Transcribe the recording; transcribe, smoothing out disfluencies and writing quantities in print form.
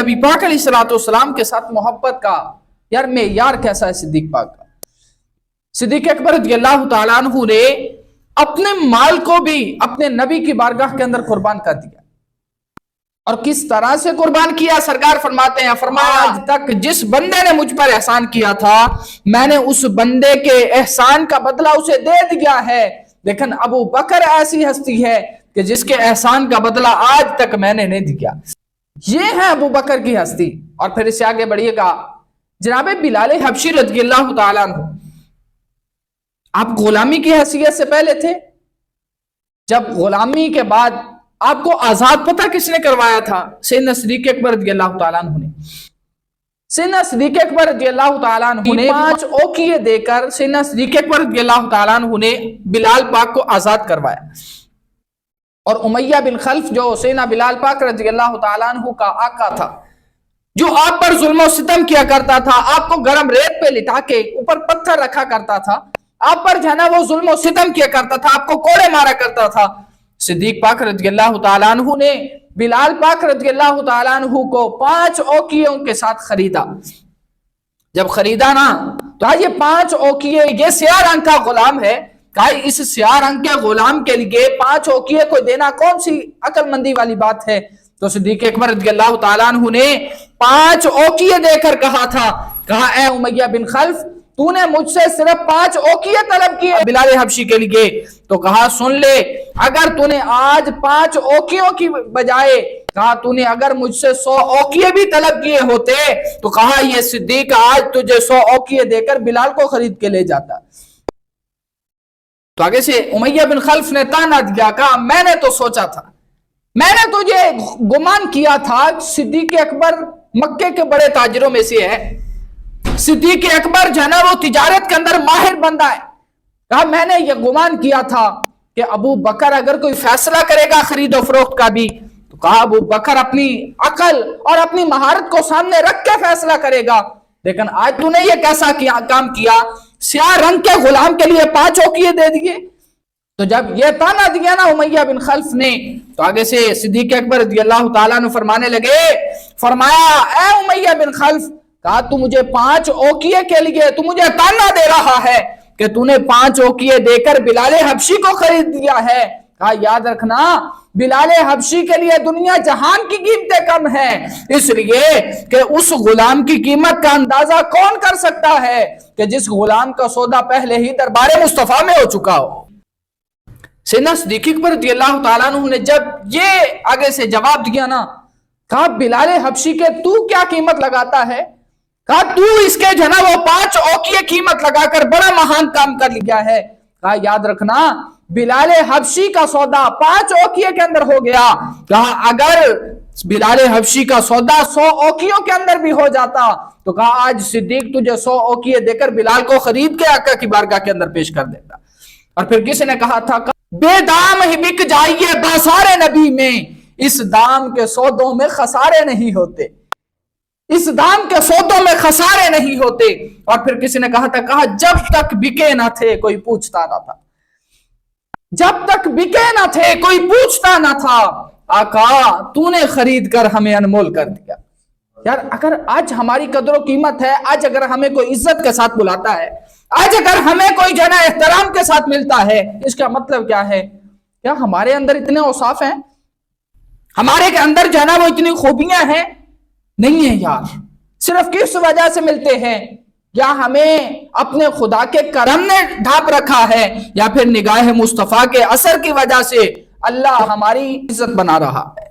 نبی پاک علیہ الصلوۃ والسلام کے ساتھ محبت کا یار معیار کیسا ہے صدیق پاک کا؟ صدیق اکبر رضی اللہ تعالیٰ عنہ نے اپنے مال کو بھی اپنے نبی کی بارگاہ کے اندر قربان کر دیا، اور کس طرح سے قربان کیا؟ سرکار فرماتے ہیں، فرمایا آج تک جس بندے نے مجھ پر احسان کیا تھا میں نے اس بندے کے احسان کا بدلہ اسے دے دیا ہے، لیکن ابو بکر ایسی ہستی ہے کہ جس کے احسان کا بدلہ آج تک میں نے نہیں دیا۔ یہ ہے ابو بکر کی ہستی۔ اور پھر اس سے آگے بڑھیے گا، جناب بلال حبشی رضی اللہ تعالیٰ عنہ، آپ غلامی کی حیثیت سے پہلے تھے، جب غلامی کے بعد آپ کو آزاد پتہ کس نے کروایا تھا؟ سیدنا صدیق اکبر رضی اللہ تعالیٰ عنہ نے۔ سیدنا صدیق اکبر رضی اللہ تعالیٰ عنہ نے 5 اوقیے دے کر سیدنا صدیق اکبر رضی اللہ تعالیٰ عنہ نے بلال پاک کو آزاد کروایا، اور امیہ بن خلف جو سیدنا بلال پاک رضی اللہ تعالیٰ عنہ کا آقا تھا، جو آپ پر ظلم و ستم کیا کرتا تھا، آپ کو گرم ریت پہ لٹا کے اوپر پتھر رکھا کرتا تھا، آپ پر جو ہے نا وہ ظلم و ستم کیا کرتا تھا، آپ کو کوڑے مارا کرتا تھا، صدیق پاک رضی اللہ تعالیٰ عنہ نے بلال پاک رضی اللہ تعالیٰ عنہ کو 5 اوقیوں کے ساتھ خریدا۔ جب خریدا نا تو یہ 5 اوقیے، یہ سیاہ رنگ کا غلام ہے، کہا اس سیاہ رنگ کے غلام کے لیے 5 اوقیے کو دینا کون سی عقل مندی والی بات ہے؟ تو صدیق اکبر رضی اللہ تعالیٰ عنہ نے 5 اوقیے دے کر کہا تھا، کہا اے امیہ بن خلف، تو نے مجھ سے صرف 5 اوقیے طلب کیے بلال حبشی کے لیے، تو کہا سن لے، اگر تو نے آج 5 اوقیوں کی بجائے کہا تو نے اگر مجھ سے 100 اوقیے بھی طلب کیے ہوتے تو کہا یہ صدیق آج تجھے 100 اوقیے دے کر بلال کو خرید کے لے جاتا۔ تو آگے سے امیہ بن خلف نے تانا دیا، کہا میں نے تو سوچا تھا، میں نے تجھے گمان کیا تھا صدیق اکبر مکے کے بڑے تاجروں میں سے ہے، صدیق اکبر جو ہے نا وہ تجارت کے اندر ماہر بندہ ہے، کہا میں نے یہ گمان کیا تھا کہ ابو بکر اگر کوئی فیصلہ کرے گا خرید و فروخت کا بھی تو کہا ابو بکر اپنی عقل اور اپنی مہارت کو سامنے رکھ کے فیصلہ کرے گا، لیکن آج تو نے یہ کیسا کام کیا؟ سیاہ رنگ کے غلام کے لیے 5 اوقیے دے دیے۔ تو جب یہ تانا دیا نا امیہ بن خلف نے تو آگے سے صدیق اکبر رضی اللہ تعالیٰ عنہ فرمانے لگے، فرمایا اے امیہ بن خلف، کہا تو مجھے 5 اوقیے کے لیے تو مجھے تانا دے رہا ہے کہ تو نے 5 اوقیے دے کر بلال حبشی کو خرید دیا ہے، کہا یاد رکھنا بلال حبشی کے لیے دنیا جہان کی قیمتیں کم ہیں، اس لیے کہ اس غلام کی قیمت کا اندازہ کون کر سکتا ہے کہ جس غلام کا سودا پہلے ہی دربار مصطفیٰ میں ہو چکا ہو۔ سیدنا صدیق اکبر رضی اللہ تعالیٰ عنہ نے جب یہ آگے سے جواب دیا نا، کہا بلال حبشی کے تو کیا قیمت لگاتا ہے؟ کہا تو اس کے جو ہے نا وہ 5 اوقیے قیمت لگا کر بڑا مہان کام کر لیا ہے۔ کہا یاد رکھنا بلال حبشی کا سودا 5 اوقیے کے اندر ہو گیا، کہا اگر بلال حبشی کا سودا 100 اوقیوں کے اندر بھی ہو جاتا تو کہا آج صدیق تجھے 100 اوقیے دے کر بلال کو خرید کے آقا کی بارگاہ کے اندر پیش کر دیتا۔ اور پھر کسی نے کہا تھا بے دام ہی بک جائیے بازار نبی میں، اس دام کے سودوں میں خسارے نہیں ہوتے، اس دام کے سودوں میں خسارے نہیں ہوتے۔ اور پھر کسی نے کہا تھا، کہا جب تک بکے نہ تھے کوئی پوچھتا نہ تھا، جب تک بکے نہ تھے کوئی پوچھتا نہ تھا، آقا تو نے خرید کر ہمیں انمول کر دیا۔ یار اگر آج ہماری قدر و قیمت ہے، آج اگر ہمیں کوئی عزت کے ساتھ بلاتا ہے، آج اگر ہمیں کوئی جنا احترام کے ساتھ ملتا ہے، اس کا مطلب کیا ہے؟ کیا ہمارے اندر اتنے اوصاف ہیں، ہمارے اندر جنا وہ اتنی خوبیاں ہیں؟ نہیں ہے یار۔ صرف کس وجہ سے ملتے ہیں؟ یا ہمیں اپنے خدا کے کرم نے ڈھانپ رکھا ہے، یا پھر نگاہ مصطفیٰ کے اثر کی وجہ سے اللہ ہماری عزت بنا رہا ہے۔